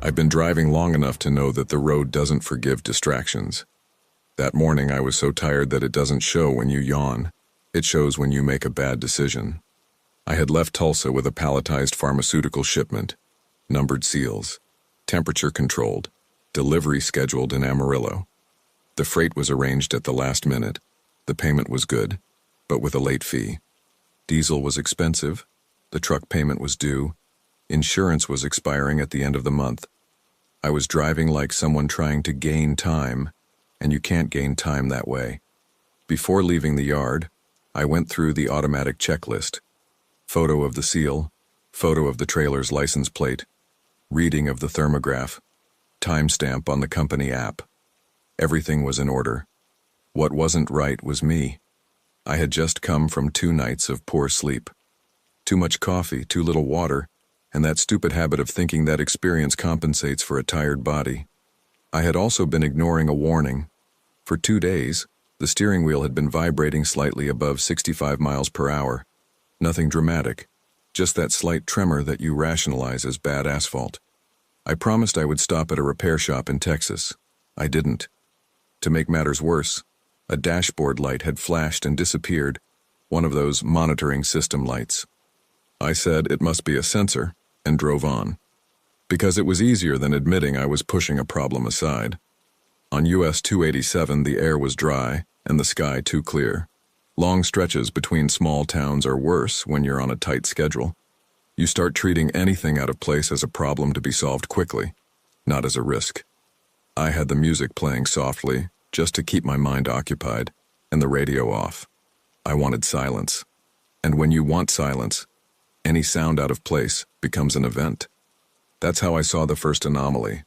I've been driving long enough to know that the road doesn't forgive distractions. That morning I was so tired that it doesn't show when you yawn. It shows when you make a bad decision. I had left Tulsa with a palletized pharmaceutical shipment, numbered seals, temperature controlled, delivery scheduled in Amarillo. The freight was arranged at the last minute. The payment was good, but with a late fee. Diesel was expensive. The truck payment was due. Insurance was expiring at the end of the month. I was driving like someone trying to gain time, and you can't gain time that way. Before leaving the yard, I went through the automatic checklist. Photo of the seal, photo of the trailer's license plate, reading of the thermograph, timestamp on the company app. Everything was in order. What wasn't right was me. I had just come from 2 nights of poor sleep. Too much coffee, too little water, and that stupid habit of thinking that experience compensates for a tired body. I had also been ignoring a warning. For 2 days, the steering wheel had been vibrating slightly above 65 miles per hour. Nothing dramatic, just that slight tremor that you rationalize as bad asphalt. I promised I would stop at a repair shop in Texas. I didn't. To make matters worse, a dashboard light had flashed and disappeared, one of those monitoring system lights. I said it must be a sensor, and drove on, because it was easier than admitting I was pushing a problem aside. On US 287, the air was dry and the sky too clear. Long stretches between small towns are worse when you're on a tight schedule. You start treating anything out of place as a problem to be solved quickly, not as a risk. I had the music playing softly, just to keep my mind occupied, and the radio off. I wanted silence. And when you want silence, any sound out of place becomes an event. That's how I saw the first anomaly.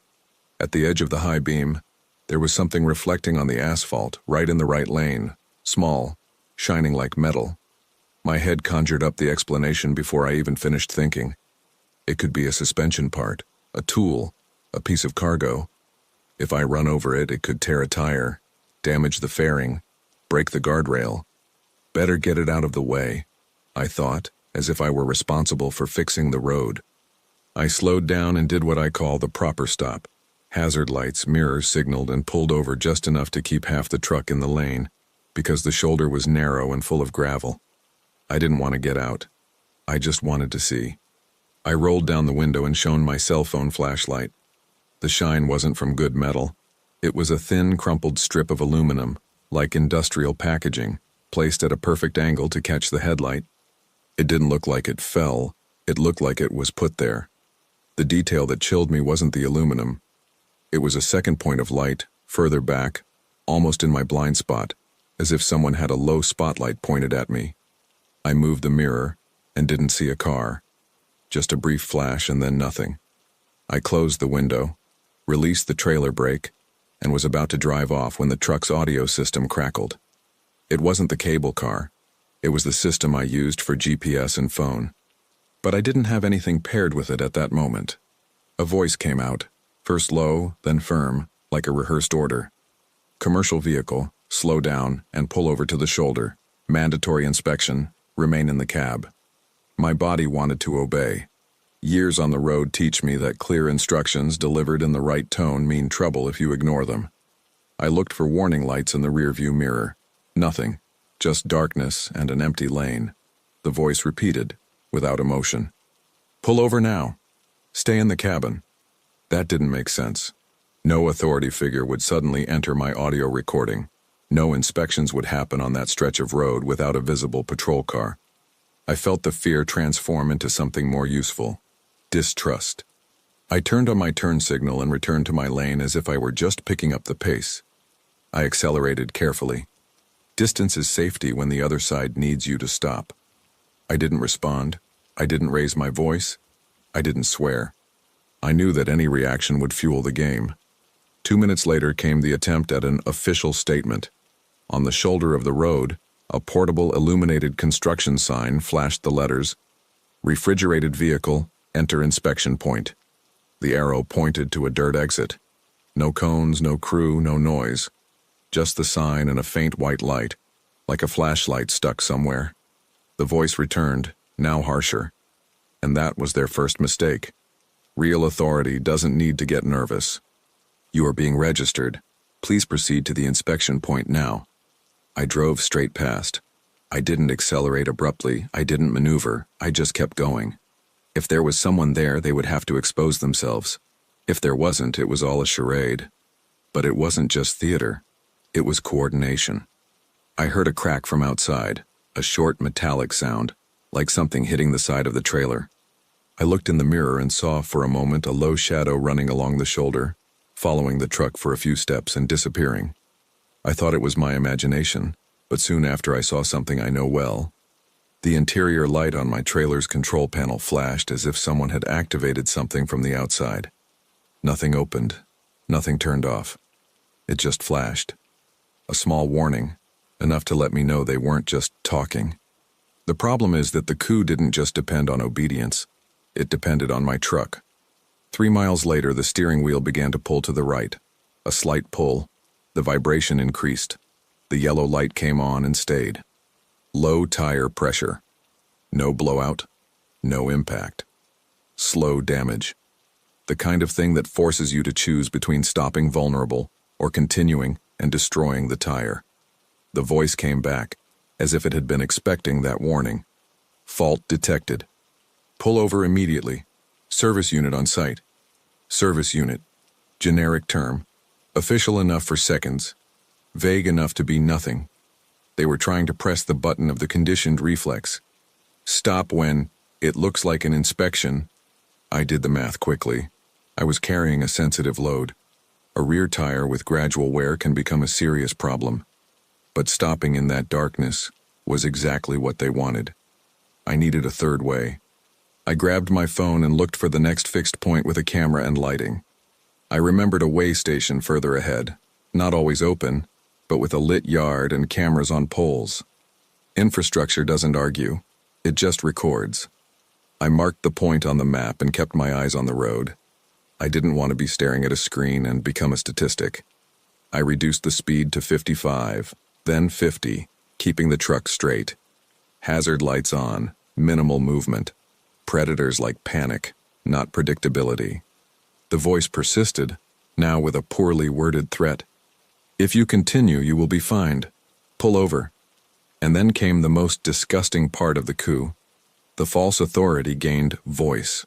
At the edge of the high beam, there was something reflecting on the asphalt, right in the right lane, small, shining like metal. My head conjured up the explanation before I even finished thinking. It could be a suspension part, a tool, a piece of cargo. If I run over it, it could tear a tire, damage the fairing, break the guardrail. Better get it out of the way, I thought, as if I were responsible for fixing the road. I slowed down and did what I call the proper stop. Hazard lights, mirrors signaled, and pulled over just enough to keep half the truck in the lane, because the shoulder was narrow and full of gravel. I didn't want to get out. I just wanted to see. I rolled down the window and shone my cell phone flashlight. The shine wasn't from good metal. It was a thin, crumpled strip of aluminum, like industrial packaging, placed at a perfect angle to catch the headlight. It didn't look like it fell. It looked like it was put there. The detail that chilled me wasn't the aluminum. It was a second point of light, further back, almost in my blind spot, as if someone had a low spotlight pointed at me. I moved the mirror and didn't see a car. Just a brief flash and then nothing. I closed the window, released the trailer brake, and was about to drive off when the truck's audio system crackled. It wasn't the cable car. It was the system I used for GPS and phone. But I didn't have anything paired with it at that moment. A voice came out, first low, then firm, like a rehearsed order. Commercial vehicle, slow down and pull over to the shoulder. Mandatory inspection, remain in the cab. My body wanted to obey. Years on the road teach me that clear instructions delivered in the right tone mean trouble if you ignore them. I looked for warning lights in the rearview mirror. Nothing. Just darkness and an empty lane. The voice repeated, without emotion. Pull over now. Stay in the cabin. That didn't make sense. No authority figure would suddenly enter my audio recording. No inspections would happen on that stretch of road without a visible patrol car. I felt the fear transform into something more useful. Distrust. I turned on my turn signal and returned to my lane as if I were just picking up the pace. I accelerated carefully. Distance is safety when the other side needs you to stop. I didn't respond. I didn't raise my voice. I didn't swear. I knew that any reaction would fuel the game. 2 minutes later came the attempt at an official statement. On the shoulder of the road, a portable illuminated construction sign flashed the letters, "Refrigerated vehicle, enter inspection point." The arrow pointed to a dirt exit. No cones, no crew, no noise. Just the sign and a faint white light, like a flashlight stuck somewhere. The voice returned, now harsher. And that was their first mistake. Real authority doesn't need to get nervous. You are being registered. Please proceed to the inspection point now. I drove straight past. I didn't accelerate abruptly, I didn't maneuver, I just kept going. If there was someone there, they would have to expose themselves. If there wasn't, it was all a charade. But it wasn't just theater. It was coordination. I heard a crack from outside, a short metallic sound, like something hitting the side of the trailer. I looked in the mirror and saw for a moment a low shadow running along the shoulder, following the truck for a few steps and disappearing. I thought it was my imagination, but soon after I saw something I know well. The interior light on my trailer's control panel flashed as if someone had activated something from the outside. Nothing opened, nothing turned off. It just flashed. A small warning, enough to let me know they weren't just talking. The problem is that the coup didn't just depend on obedience. It depended on my truck. 3 miles later, the steering wheel began to pull to the right. A slight pull. The vibration increased. The yellow light came on and stayed. Low tire pressure. No blowout. No impact. Slow damage. The kind of thing that forces you to choose between stopping vulnerable or continuing and destroying the tire. The voice came back, as if it had been expecting that warning. Fault detected. Pull over immediately. Service unit on site. Service unit. Generic term. Official enough for seconds. Vague enough to be nothing. They were trying to press the button of the conditioned reflex. Stop when it looks like an inspection. I did the math quickly. I was carrying a sensitive load. A rear tire with gradual wear can become a serious problem. But stopping in that darkness was exactly what they wanted. I needed a third way. I grabbed my phone and looked for the next fixed point with a camera and lighting. I remembered a way station further ahead, not always open, but with a lit yard and cameras on poles. Infrastructure doesn't argue, it just records. I marked the point on the map and kept my eyes on the road. I didn't want to be staring at a screen and become a statistic. I reduced the speed to 55, then 50, keeping the truck straight. Hazard lights on, minimal movement. Predators like panic, not predictability. The voice persisted, now with a poorly worded threat. If you continue, you will be fined. Pull over. And then came the most disgusting part of the coup. The false authority gained voice.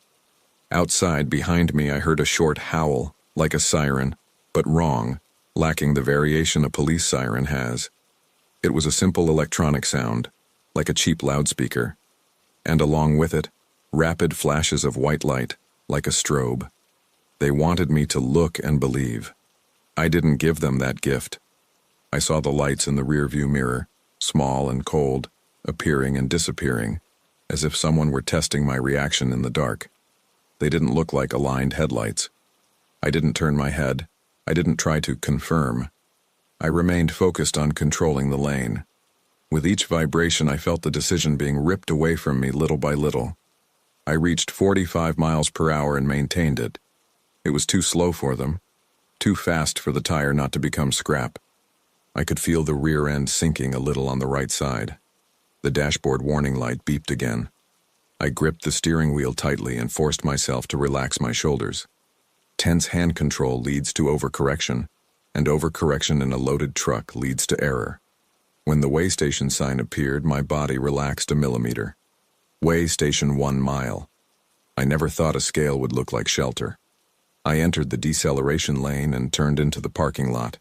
Outside, behind me, I heard a short howl, like a siren, but wrong, lacking the variation a police siren has. It was a simple electronic sound, like a cheap loudspeaker. And along with it, rapid flashes of white light, like a strobe. They wanted me to look and believe. I didn't give them that gift. I saw the lights in the rearview mirror, small and cold, appearing and disappearing, as if someone were testing my reaction in the dark. They didn't look like aligned headlights. I didn't turn my head. I didn't try to confirm. I remained focused on controlling the lane. With each vibration, I felt the decision being ripped away from me little by little. I reached 45 miles per hour and maintained it. It was too slow for them, too fast for the tire not to become scrap. I could feel the rear end sinking a little on the right side. The dashboard warning light beeped again. I gripped the steering wheel tightly and forced myself to relax my shoulders. Tense hand control leads to overcorrection, and overcorrection in a loaded truck leads to error. When the way station sign appeared, my body relaxed a millimeter. Way station 1 mile. I never thought a scale would look like shelter. I entered the deceleration lane and turned into the parking lot.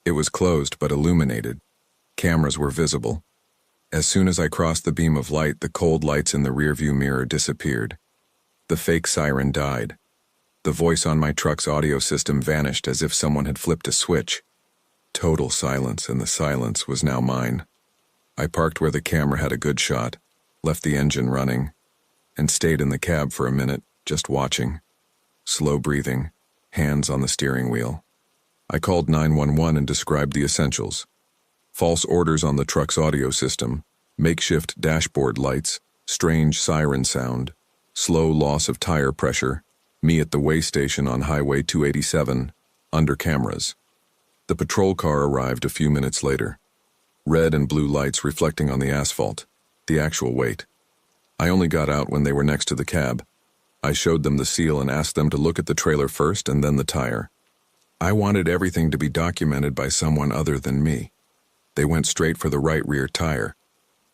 It was closed but illuminated. Cameras were visible. As soon as I crossed the beam of light, the cold lights in the rearview mirror disappeared. The fake siren died. The voice on my truck's audio system vanished as if someone had flipped a switch. Total silence, and the silence was now mine. I parked where the camera had a good shot, left the engine running, and stayed in the cab for a minute, just watching. Slow breathing, hands on the steering wheel. I called 911 and described the essentials. False orders on the truck's audio system, makeshift dashboard lights, strange siren sound, slow loss of tire pressure, me at the way station on Highway 287, under cameras. The patrol car arrived a few minutes later. Red and blue lights reflecting on the asphalt, the actual weight. I only got out when they were next to the cab. I showed them the seal and asked them to look at the trailer first and then the tire. I wanted everything to be documented by someone other than me. They went straight for the right rear tire.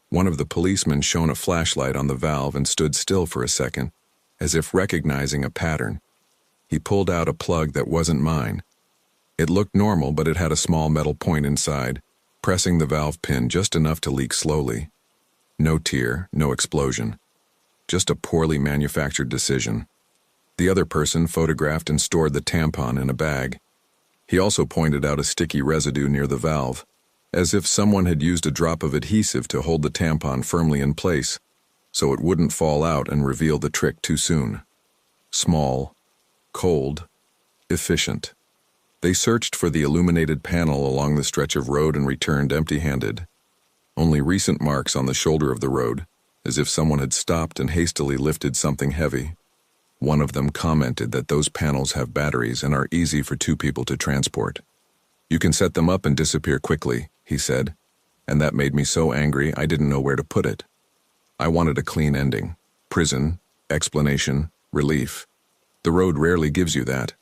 One of the policemen shone a flashlight on the valve and stood still for a second, as if recognizing a pattern. He pulled out a plug that wasn't mine. It looked normal, but it had a small metal point inside, pressing the valve pin just enough to leak slowly. No tear, no explosion. Just a poorly manufactured decision. The other person photographed and stored the tampon in a bag. He also pointed out a sticky residue near the valve, as if someone had used a drop of adhesive to hold the tampon firmly in place, so it wouldn't fall out and reveal the trick too soon. Small, cold, efficient. They searched for the illuminated panel along the stretch of road and returned empty-handed. Only recent marks on the shoulder of the road, as if someone had stopped and hastily lifted something heavy. One of them commented that those panels have batteries and are easy for two people to transport. "You can set them up and disappear quickly," he said, and that made me so angry I didn't know where to put it. I wanted a clean ending. Prison, explanation, relief. The road rarely gives you that.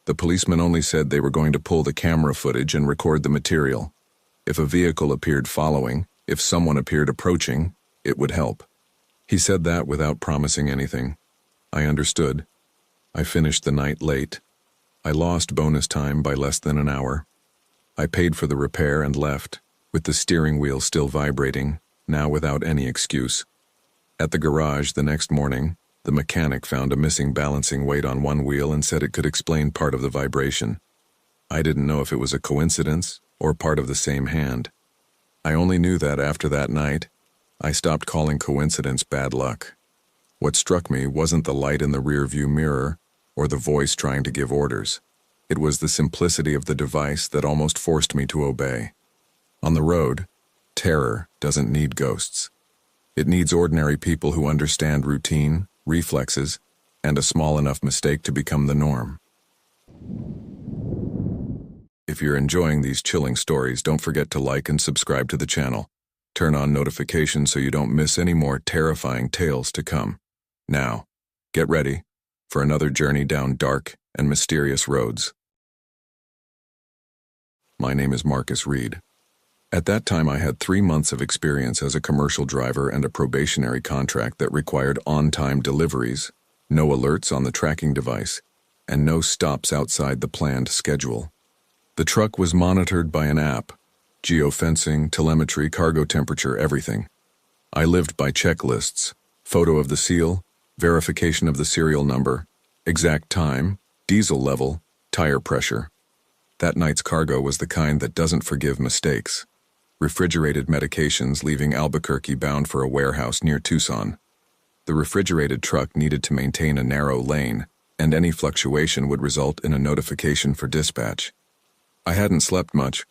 The policeman only said they were going to pull the camera footage and record the material. If a vehicle appeared following, if someone appeared approaching, it would help. He said that without promising anything. I understood. I finished the night late. I lost bonus time by less than an hour. I paid for the repair and left, with the steering wheel still vibrating, now without any excuse. At the garage the next morning, the mechanic found a missing balancing weight on one wheel and said it could explain part of the vibration. I didn't know if it was a coincidence or part of the same hand. I only knew that after that night, I stopped calling coincidence bad luck. What struck me wasn't the light in the rear-view mirror or the voice trying to give orders. It was the simplicity of the device that almost forced me to obey. On the road, terror doesn't need ghosts. It needs ordinary people who understand routine, reflexes, and a small enough mistake to become the norm. If you're enjoying these chilling stories, don't forget to like and subscribe to the channel. Turn on notifications so you don't miss any more terrifying tales to come. Now, get ready for another journey down dark and mysterious roads. My name is Marcus Reed. At that time, I had 3 months of experience as a commercial driver and a probationary contract that required on-time deliveries, no alerts on the tracking device, and no stops outside the planned schedule. The truck was monitored by an app, geofencing, telemetry, cargo temperature, everything. I lived by checklists, photo of the seal, verification of the serial number, exact time, diesel level, tire pressure. That night's cargo was the kind that doesn't forgive mistakes. Refrigerated medications leaving Albuquerque bound for a warehouse near Tucson. The refrigerated truck needed to maintain a narrow lane, and any fluctuation would result in a notification for dispatch. I hadn't slept much,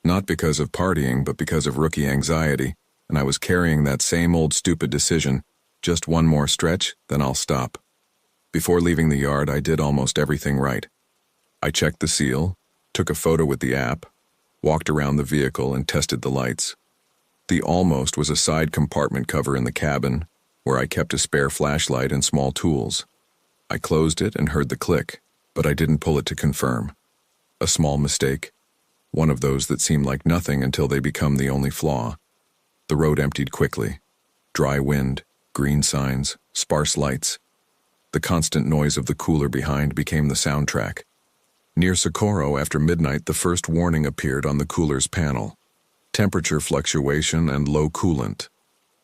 not because of partying, but because of rookie anxiety, and I was carrying that same old stupid decision, just one more stretch, then I'll stop. Before leaving the yard, I did almost everything right. I checked the seal, took a photo with the app, walked around the vehicle and tested the lights. The almost was a side compartment cover in the cabin, where I kept a spare flashlight and small tools. I closed it and heard the click, but I didn't pull it to confirm. A small mistake, one of those that seem like nothing until they become the only flaw. The road emptied quickly. Dry wind, green signs, sparse lights. The constant noise of the cooler behind became the soundtrack. Near Socorro, after midnight, the first warning appeared on the cooler's panel. Temperature fluctuation and low coolant.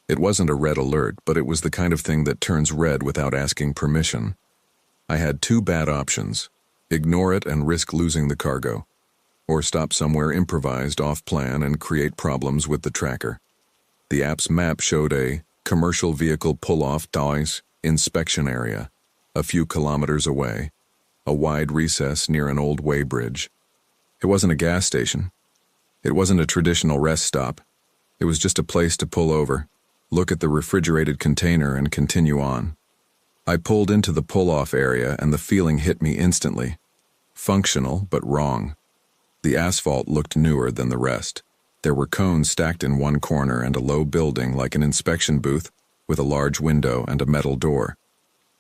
It wasn't a red alert, but it was the kind of thing that turns red without asking permission. I had 2 bad options: ignore it and risk losing the cargo, or stop somewhere improvised off-plan and create problems with the tracker. The app's map showed a commercial vehicle pull-off DOIS inspection area, a few kilometers away, a wide recess near an old weighbridge. It wasn't a gas station. It wasn't a traditional rest stop. It was just a place to pull over, look at the refrigerated container, and continue on. I pulled into the pull-off area and the feeling hit me instantly. Functional, but wrong. The asphalt looked newer than the rest. There were cones stacked in one corner and a low building like an inspection booth with a large window and a metal door.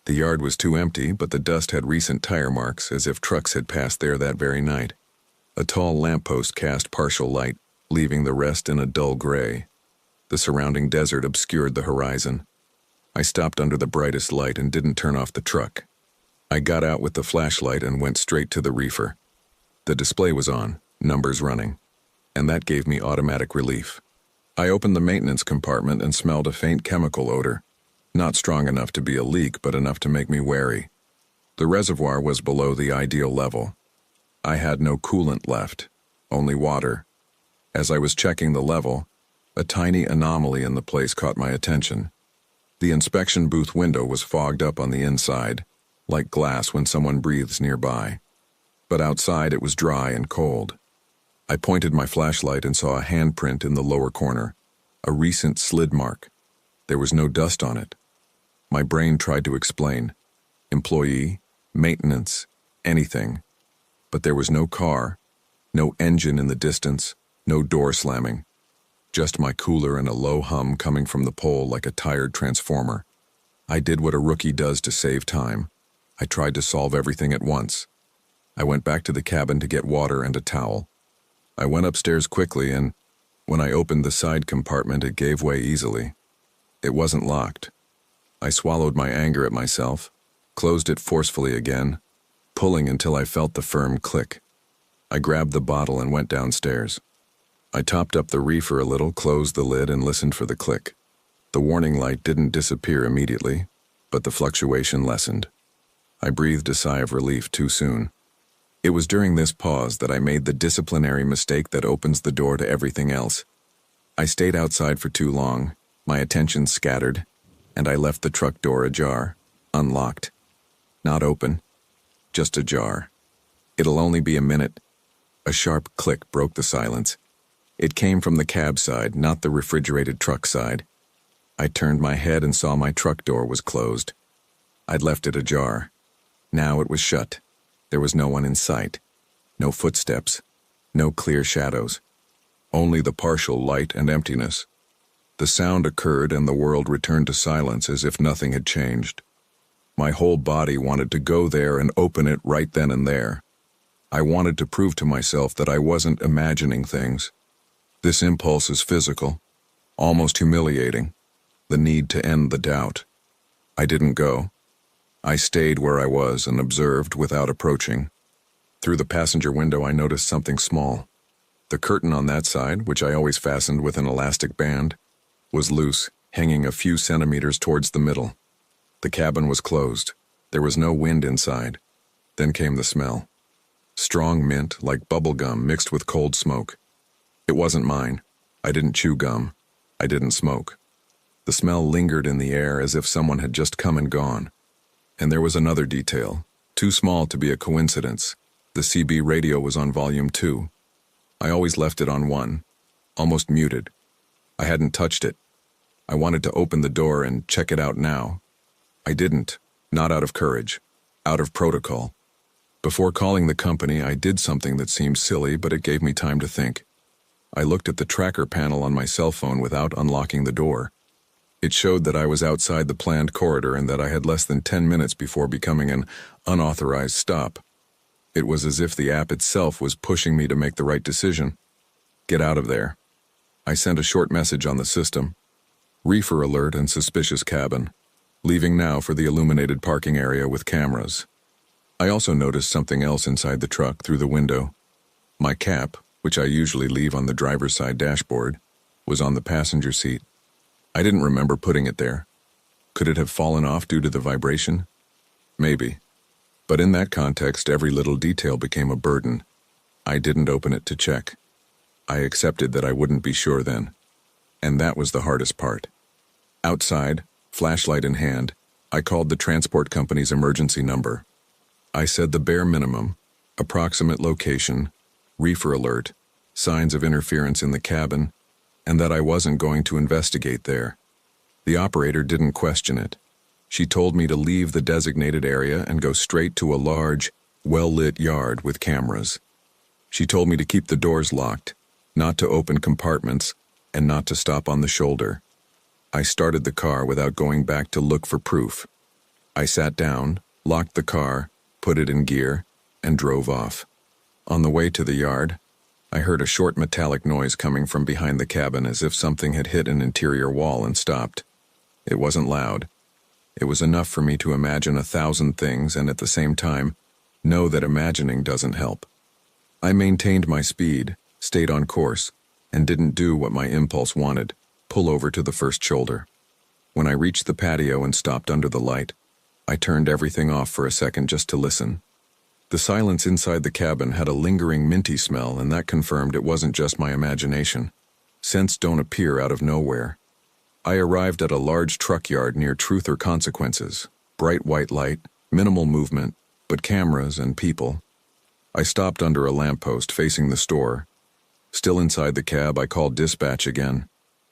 The yard was too empty, but the dust had recent tire marks, as if trucks had passed there that very night. A tall lamppost cast partial light, leaving the rest in a dull gray. The surrounding desert obscured the horizon. I stopped under the brightest light and didn't turn off the truck. I got out with the flashlight and went straight to the reefer. The display was on, numbers running, and that gave me automatic relief. I opened the maintenance compartment and smelled a faint chemical odor, not strong enough to be a leak, but enough to make me wary. The reservoir was below the ideal level. I had no coolant left, only water. As I was checking the level, a tiny anomaly in the place caught my attention. The inspection booth window was fogged up on the inside, like glass when someone breathes nearby. But outside it was dry and cold. I pointed my flashlight and saw a handprint in the lower corner, a recent slid mark. There was no dust on it. My brain tried to explain. Employee, maintenance, anything. But there was no car, no engine in the distance, no door slamming. Just my cooler and a low hum coming from the pole like a tired transformer. I did what a rookie does to save time. I tried to solve everything at once. I went back to the cabin to get water and a towel. I went upstairs quickly, and when I opened the side compartment, it gave way easily. It wasn't locked. I swallowed my anger at myself, closed it forcefully again, pulling until I felt the firm click. I grabbed the bottle and went downstairs. I topped up the reefer a little, closed the lid, and listened for the click. The warning light didn't disappear immediately, but the fluctuation lessened. I breathed a sigh of relief too soon. It was during this pause that I made the disciplinary mistake that opens the door to everything else. I stayed outside for too long, my attention scattered, and I left the truck door ajar, unlocked. Not open, just ajar. It'll only be a minute. A sharp click broke the silence. It came from the cab side, not the refrigerated truck side. I turned my head and saw my truck door was closed. I'd left it ajar. Now it was shut. There was no one in sight. No footsteps. No clear shadows. Only the partial light and emptiness. The sound occurred and the world returned to silence as if nothing had changed. My whole body wanted to go there and open it right then and there. I wanted to prove to myself that I wasn't imagining things. This impulse is physical, almost humiliating, the need to end the doubt. I didn't go. I stayed where I was and observed without approaching. Through the passenger window I noticed something small. The curtain on that side, which I always fastened with an elastic band, was loose, hanging a few centimeters towards the middle. The cabin was closed. There was no wind inside. Then came the smell. Strong mint, like bubble gum mixed with cold smoke. It wasn't mine. I didn't chew gum. I didn't smoke. The smell lingered in the air as if someone had just come and gone. And there was another detail, too small to be a coincidence. The CB radio was on volume 2. I always left it on 1, almost muted. I hadn't touched it. I wanted to open the door and check it out now. I didn't, not out of courage, out of protocol. Before calling the company, I did something that seemed silly, but it gave me time to think. I looked at the tracker panel on my cell phone without unlocking the door. It showed that I was outside the planned corridor and that I had less than 10 minutes before becoming an unauthorized stop. It was as if the app itself was pushing me to make the right decision. Get out of there. I sent a short message on the system. Reefer alert and suspicious cabin. Leaving now for the illuminated parking area with cameras. I also noticed something else inside the truck through the window. My cap, which I usually leave on the driver's side dashboard, was on the passenger seat. I didn't remember putting it there. Could it have fallen off due to the vibration? Maybe. But in that context, every little detail became a burden. I didn't open it to check. I accepted that I wouldn't be sure then. And that was the hardest part. Outside, flashlight in hand, I called the transport company's emergency number. I said the bare minimum, approximate location, reefer alert, signs of interference in the cabin, and that I wasn't going to investigate there. The operator didn't question it. She told me to leave the designated area and go straight to a large, well-lit yard with cameras. She told me to keep the doors locked, not to open compartments, and not to stop on the shoulder. I started the car without going back to look for proof. I sat down, locked the car, put it in gear, and drove off. On the way to the yard, I heard a short metallic noise coming from behind the cabin as if something had hit an interior wall and stopped. It wasn't loud. It was enough for me to imagine 1,000 things and at the same time, know that imagining doesn't help. I maintained my speed, stayed on course, and didn't do what my impulse wanted, pull over to the first shoulder. When I reached the patio and stopped under the light, I turned everything off for a second just to listen. The silence inside the cabin had a lingering minty smell, and that confirmed it wasn't just my imagination. Scents don't appear out of nowhere. I arrived at a large truck yard near Truth or Consequences. Bright white light, minimal movement, but cameras and people. I stopped under a lamppost facing the store. Still inside the cab, I called dispatch again.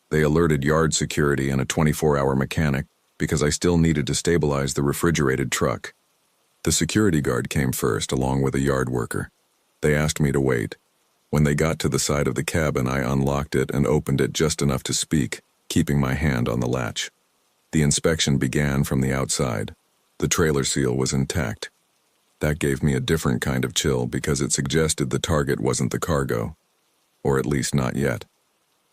They alerted yard security and a 24-hour mechanic because I still needed to stabilize the refrigerated truck. The security guard came first, along with a yard worker. They asked me to wait. When they got to the side of the cabin, I unlocked it and opened it just enough to speak, keeping my hand on the latch. The inspection began from the outside. The trailer seal was intact. That gave me a different kind of chill because it suggested the target wasn't the cargo. Or at least not yet.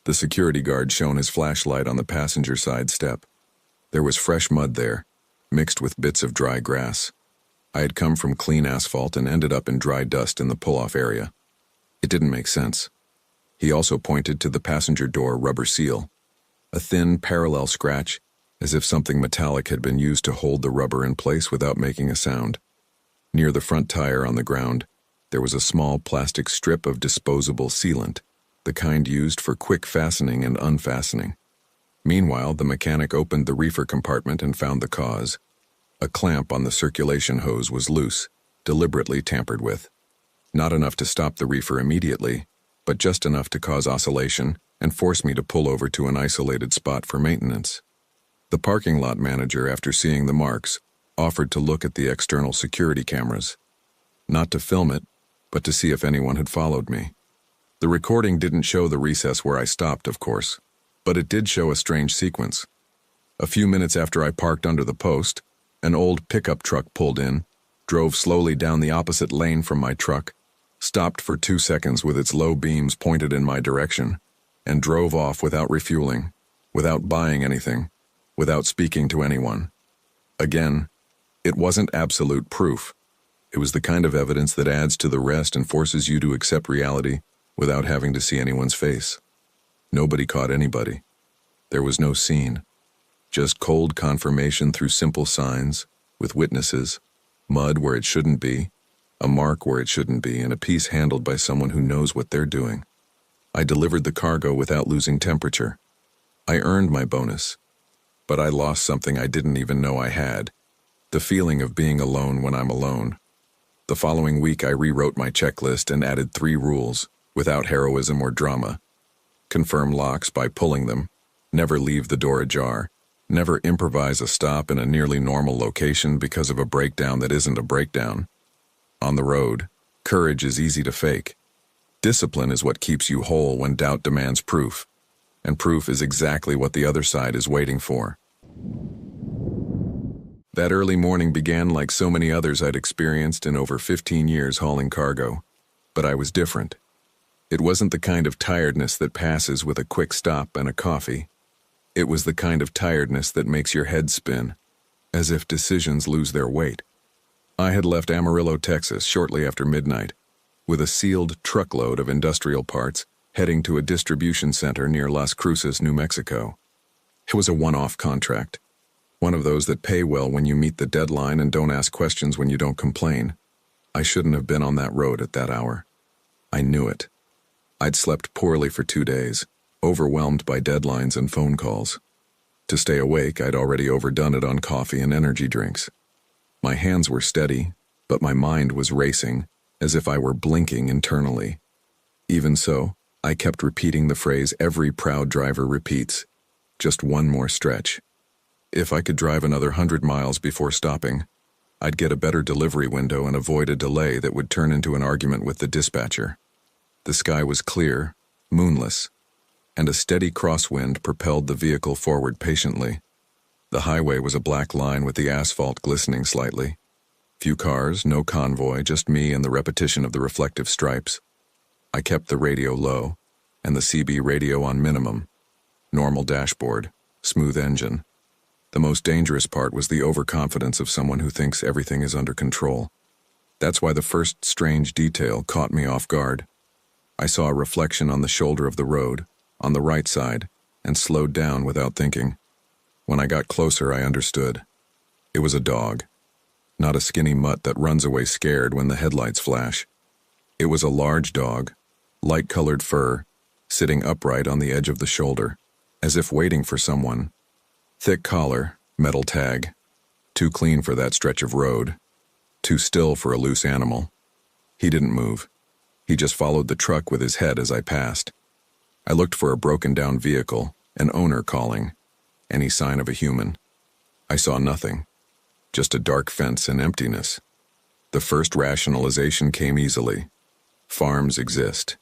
The security guard shone his flashlight on the passenger side step. There was fresh mud there, mixed with bits of dry grass. I had come from clean asphalt and ended up in dry dust in the pull-off area. It didn't make sense. He also pointed to the passenger door rubber seal. A thin, parallel scratch, as if something metallic had been used to hold the rubber in place without making a sound. Near the front tire on the ground, there was a small plastic strip of disposable sealant, the kind used for quick fastening and unfastening. Meanwhile, the mechanic opened the reefer compartment and found the cause. A clamp on the circulation hose was loose, deliberately tampered with. Not enough to stop the reefer immediately, but just enough to cause oscillation and force me to pull over to an isolated spot for maintenance. The parking lot manager, after seeing the marks, offered to look at the external security cameras. Not to film it, but to see if anyone had followed me. The recording didn't show the recess where I stopped, of course, but it did show a strange sequence. A few minutes after I parked under the post, an old pickup truck pulled in, drove slowly down the opposite lane from my truck, stopped for 2 seconds with its low beams pointed in my direction, and drove off without refueling, without buying anything, without speaking to anyone. Again, it wasn't absolute proof. It was the kind of evidence that adds to the rest and forces you to accept reality without having to see anyone's face. Nobody caught anybody. There was no scene. Just cold confirmation through simple signs, with witnesses, mud where it shouldn't be, a mark where it shouldn't be, and a piece handled by someone who knows what they're doing. I delivered the cargo without losing temperature. I earned my bonus, but I lost something I didn't even know I had, the feeling of being alone when I'm alone. The following week, I rewrote my checklist and added 3 rules, without heroism or drama. Confirm locks by pulling them, never leave the door ajar, never improvise a stop in a nearly normal location because of a breakdown that isn't a breakdown. On the road, courage is easy to fake. Discipline is what keeps you whole when doubt demands proof, and proof is exactly what the other side is waiting for. That early morning began like so many others I'd experienced in over 15 years hauling cargo, but I was different. It wasn't the kind of tiredness that passes with a quick stop and a coffee. It was the kind of tiredness that makes your head spin, as if decisions lose their weight. I had left Amarillo, Texas shortly after midnight, with a sealed truckload of industrial parts heading to a distribution center near Las Cruces, New Mexico. It was a one-off contract, one of those that pay well when you meet the deadline and don't ask questions when you don't complain. I shouldn't have been on that road at that hour. I knew it. I'd slept poorly for 2 days, overwhelmed by deadlines and phone calls. To stay awake, I'd already overdone it on coffee and energy drinks. My hands were steady, but my mind was racing, as if I were blinking internally. Even so, I kept repeating the phrase every proud driver repeats, just one more stretch. If I could drive another 100 miles before stopping, I'd get a better delivery window and avoid a delay that would turn into an argument with the dispatcher. The sky was clear, moonless, and a steady crosswind propelled the vehicle forward patiently. The highway was a black line with the asphalt glistening slightly. Few cars, no convoy, just me and the repetition of the reflective stripes. I kept the radio low, and the CB radio on minimum. Normal dashboard, smooth engine. The most dangerous part was the overconfidence of someone who thinks everything is under control. That's why the first strange detail caught me off guard. I saw a reflection on the shoulder of the road, on the right side, and slowed down without thinking. When I got closer, I understood. It was a dog. Not a skinny mutt that runs away scared when the headlights flash. It was a large dog, light-colored fur, sitting upright on the edge of the shoulder, as if waiting for someone. Thick collar, metal tag. Too clean for that stretch of road. Too still for a loose animal. He didn't move. He just followed the truck with his head as I passed. I looked for a broken-down vehicle, an owner calling. Any sign of a human. I saw nothing. Just a dark fence and emptiness. The first rationalization came easily. Farms exist.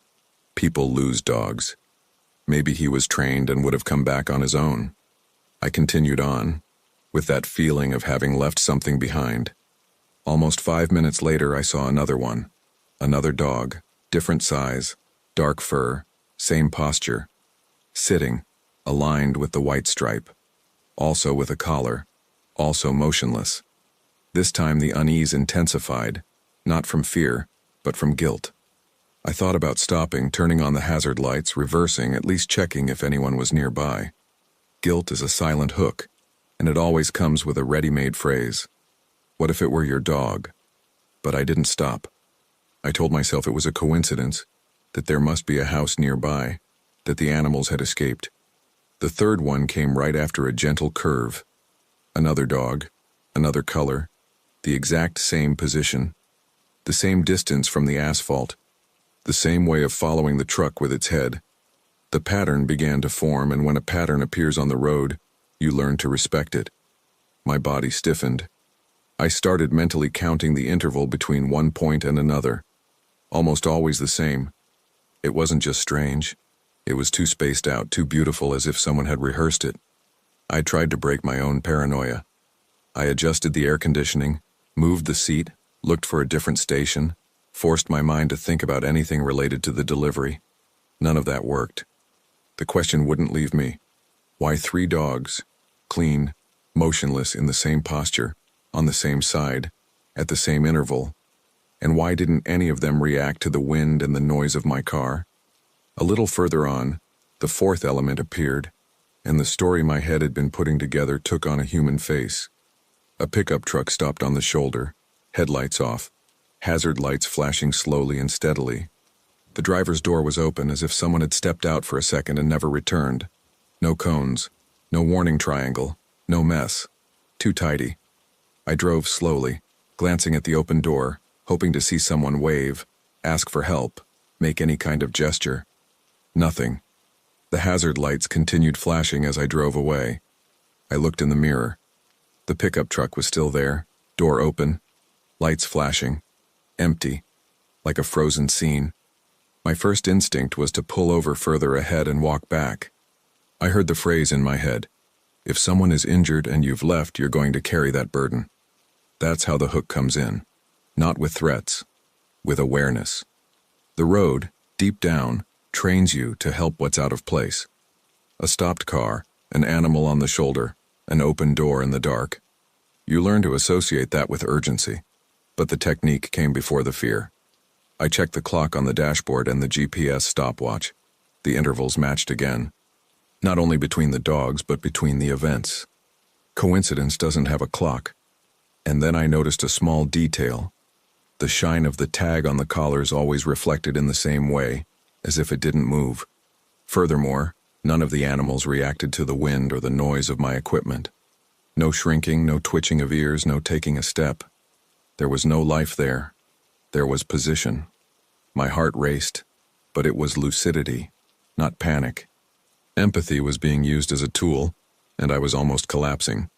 People lose dogs. Maybe he was trained and would have come back on his own. I continued on, with that feeling of having left something behind. Almost 5 minutes later, I saw another one. Another dog, different size, dark fur, same posture. Sitting, aligned with the white stripe. Also with a collar. Also motionless. This time the unease intensified, not from fear, but from guilt. I thought about stopping, turning on the hazard lights, reversing, at least checking if anyone was nearby. Guilt is a silent hook, and it always comes with a ready-made phrase. What if it were your dog? But I didn't stop. I told myself it was a coincidence, that there must be a house nearby, that the animals had escaped. The third one came right after a gentle curve. Another dog, another color, the exact same position, the same distance from the asphalt, the same way of following the truck with its head. The pattern began to form, and when a pattern appears on the road, you learn to respect it. My body stiffened. I started mentally counting the interval between one point and another, almost always the same. It wasn't just strange. It was too spaced out, too beautiful, as if someone had rehearsed it. I tried to break my own paranoia. I adjusted the air conditioning, moved the seat, looked for a different station, forced my mind to think about anything related to the delivery. None of that worked. The question wouldn't leave me. Why 3 dogs, clean, motionless in the same posture, on the same side, at the same interval? And why didn't any of them react to the wind and the noise of my car? A little further on, the fourth element appeared, and the story my head had been putting together took on a human face. A pickup truck stopped on the shoulder, headlights off, hazard lights flashing slowly and steadily. The driver's door was open, as if someone had stepped out for a second and never returned. No cones, no warning triangle, no mess. Too tidy. I drove slowly, glancing at the open door, hoping to see someone wave, ask for help, make any kind of gesture. Nothing. The hazard lights continued flashing as I drove away. I looked in the mirror. The pickup truck was still there, door open, lights flashing, empty, like a frozen scene. My first instinct was to pull over further ahead and walk back. I heard the phrase in my head, if someone is injured and you've left, you're going to carry that burden. That's how the hook comes in. Not with threats, with awareness. The road, deep down, trains you to help what's out of place. A stopped car, an animal on the shoulder, an open door in the dark. You learn to associate that with urgency, but the technique came before the fear. I checked the clock on the dashboard and the GPS stopwatch. The intervals matched again. Not only between the dogs, but between the events. Coincidence doesn't have a clock. And then I noticed a small detail. The shine of the tag on the collars always reflected in the same way, as if it didn't move. Furthermore, none of the animals reacted to the wind or the noise of my equipment. No shrinking, no twitching of ears, no taking a step. There was no life there. There was position. My heart raced, but it was lucidity, not panic. Empathy was being used as a tool, and I was almost collapsing.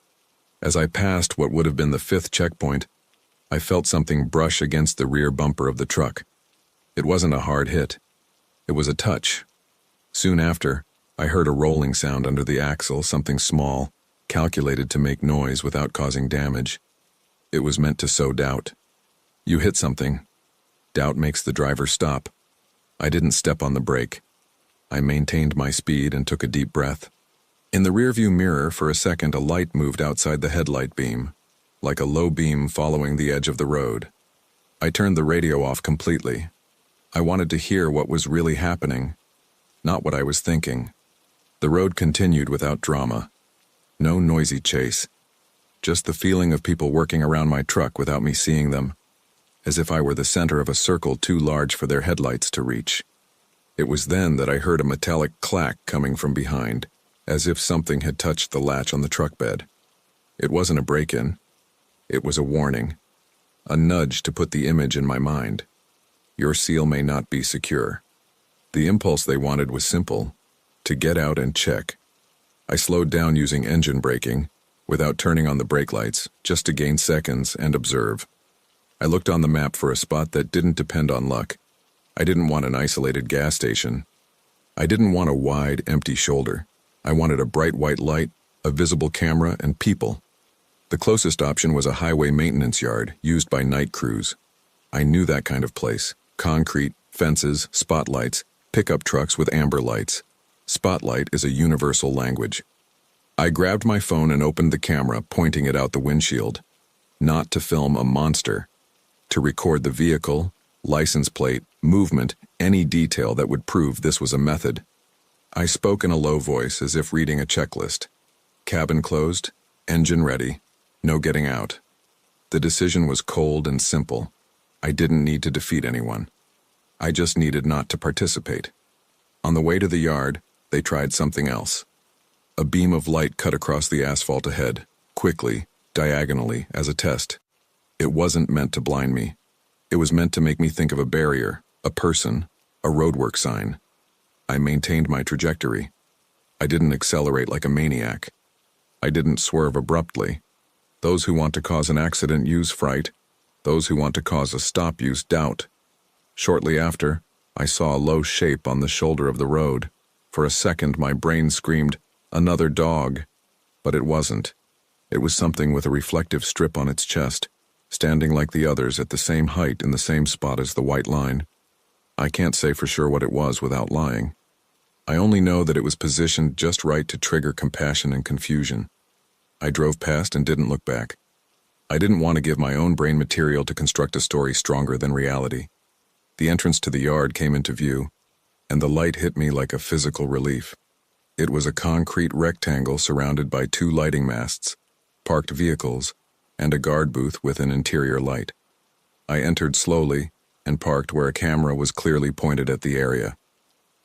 As I passed what would have been the 5th checkpoint, I felt something brush against the rear bumper of the truck. It wasn't a hard hit. It was a touch. Soon after, I heard a rolling sound under the axle, something small, calculated to make noise without causing damage. It was meant to sow doubt. You hit something. Doubt makes the driver stop. I didn't step on the brake. I maintained my speed and took a deep breath. In the rearview mirror, for a second, a light moved outside the headlight beam, like a low beam following the edge of the road. I turned the radio off completely. I wanted to hear what was really happening, not what I was thinking. The road continued without drama. No noisy chase. Just the feeling of people working around my truck without me seeing them, as if I were the center of a circle too large for their headlights to reach. It was then that I heard a metallic clack coming from behind, as if something had touched the latch on the truck bed. It wasn't a break-in. It was a warning, a nudge to put the image in my mind. Your seal may not be secure. The impulse they wanted was simple, to get out and check. I slowed down using engine braking, without turning on the brake lights, just to gain seconds and observe. I looked on the map for a spot that didn't depend on luck. I didn't want an isolated gas station. I didn't want a wide, empty shoulder. I wanted a bright white light, a visible camera, and people. The closest option was a highway maintenance yard used by night crews. I knew that kind of place. Concrete, fences, spotlights, pickup trucks with amber lights. Spotlight is a universal language. I grabbed my phone and opened the camera, pointing it out the windshield. Not to film a monster. To record the vehicle, license plate, movement, any detail that would prove this was a method. I spoke in a low voice as if reading a checklist. Cabin closed, engine ready, no getting out. The decision was cold and simple. I didn't need to defeat anyone. I just needed not to participate. On the way to the yard, they tried something else. A beam of light cut across the asphalt ahead, quickly, diagonally, as a test. It wasn't meant to blind me. It was meant to make me think of a barrier, a person, a roadwork sign. I maintained my trajectory. I didn't accelerate like a maniac. I didn't swerve abruptly. Those who want to cause an accident use fright. Those who want to cause a stop use doubt. Shortly after, I saw a low shape on the shoulder of the road. For a second, my brain screamed, "Another dog." But it wasn't. It was something with a reflective strip on its chest, standing like the others at the same height in the same spot as the white line. I can't say for sure what it was without lying. I only know that it was positioned just right to trigger compassion and confusion. I drove past and didn't look back. I didn't want to give my own brain material to construct a story stronger than reality. The entrance to the yard came into view, and the light hit me like a physical relief. It was a concrete rectangle surrounded by 2 lighting masts, parked vehicles, and a guard booth with an interior light. I entered slowly and parked where a camera was clearly pointed at the area.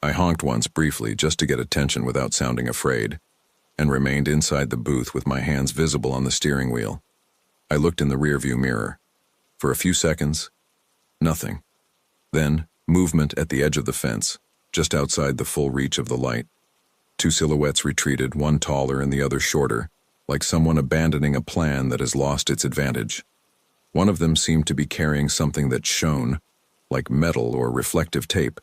I honked once briefly just to get attention without sounding afraid, and remained inside the booth with my hands visible on the steering wheel. I looked in the rearview mirror. For a few seconds, nothing. Then, movement at the edge of the fence, just outside the full reach of the light. 2 silhouettes retreated, one taller and the other shorter, like someone abandoning a plan that has lost its advantage. One of them seemed to be carrying something that shone, like metal or reflective tape.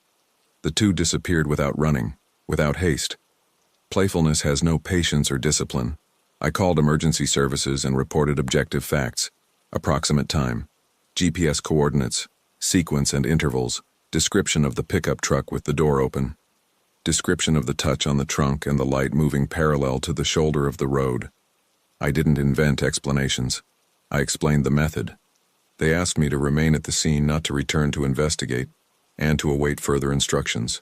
The 2 disappeared without running, without haste. Playfulness has no patience or discipline. I called emergency services and reported objective facts, approximate time, GPS coordinates, sequence and intervals, description of the pickup truck with the door open, description of the touch on the trunk and the light moving parallel to the shoulder of the road. I didn't invent explanations. I explained the method. They asked me to remain at the scene, not to return to investigate, and to await further instructions.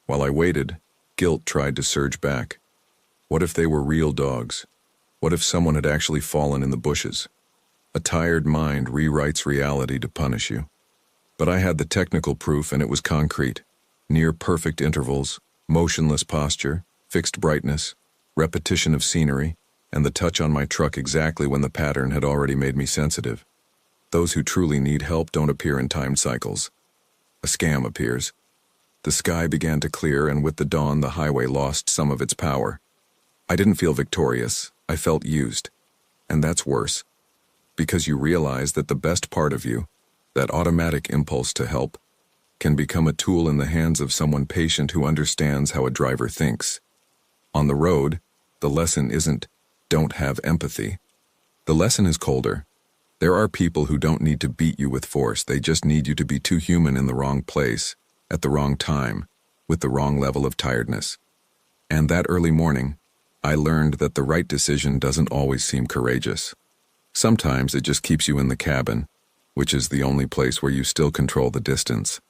While I waited, guilt tried to surge back. What if they were real dogs? What if someone had actually fallen in the bushes? A tired mind rewrites reality to punish you. But I had the technical proof, and it was concrete. Near perfect intervals, motionless posture, fixed brightness, repetition of scenery, and the touch on my truck exactly when the pattern had already made me sensitive. Those who truly need help don't appear in timed cycles. A scam appears. The sky began to clear, and with the dawn the highway lost some of its power. I didn't feel victorious. I felt used. And that's worse. Because you realize that the best part of you, that automatic impulse to help, can become a tool in the hands of someone patient who understands how a driver thinks. On the road, the lesson isn't, don't have empathy. The lesson is colder. There are people who don't need to beat you with force, they just need you to be too human in the wrong place, at the wrong time, with the wrong level of tiredness. And that early morning, I learned that the right decision doesn't always seem courageous. Sometimes it just keeps you in the cabin, which is the only place where you still control the distance.